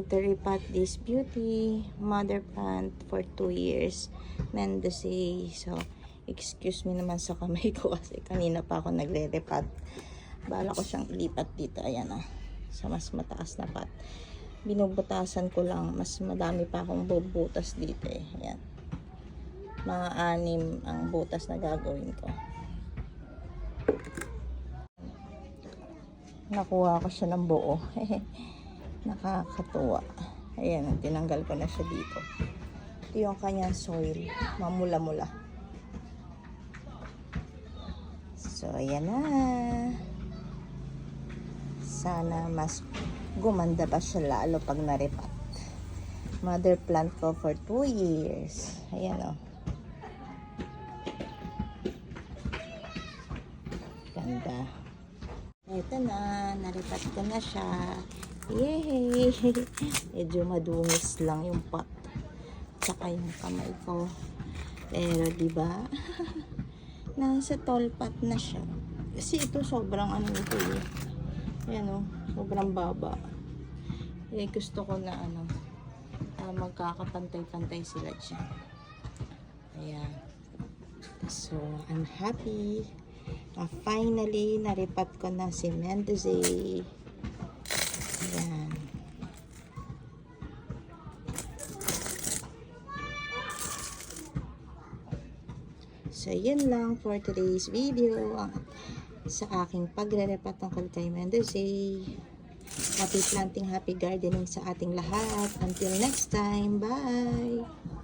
going to repot this beauty mother plant for 2 years. Mendoza. So, excuse me naman sa kamay ko kasi kanina pa ako nagre-repot. Bala ko siyang ilipat dito. Ayan o. Sa mas mataas na pot. Binubutasan ko lang. Mas madami pa akong bubutas dito eh. Ayan. Mga 6 ang butas na gagawin ko. Nakuha ko siya ng buo. Nakakatuwa. Ayan, tinanggal ko na siya dito. Ito yung kanyang soil. Mamula-mula. So, ayan na. Sana mas gumanda pa siya lalo pag naripat. Mother plant ko for 2 years. Ayan o. Ganda. Ito na. Naripat ko na siya. Yay! Medyo madungis lang yung pot. Tsaka yung kamay ko. Pero diba? Nasa tall pot na siya. Kasi ito sobrang ano ito eh. Ayan o. Sobrang baba. Eh gusto ko na ano. Magkakapantay-pantay sila dyan. Ayan. So, I'm happy. Finally, naripat ko na si Mendoza. Ayan. So, yun lang for today's video. Sa aking pagre-repat tungkol kay Mendoza. Happy planting, happy gardening sa ating lahat. Until next time, bye!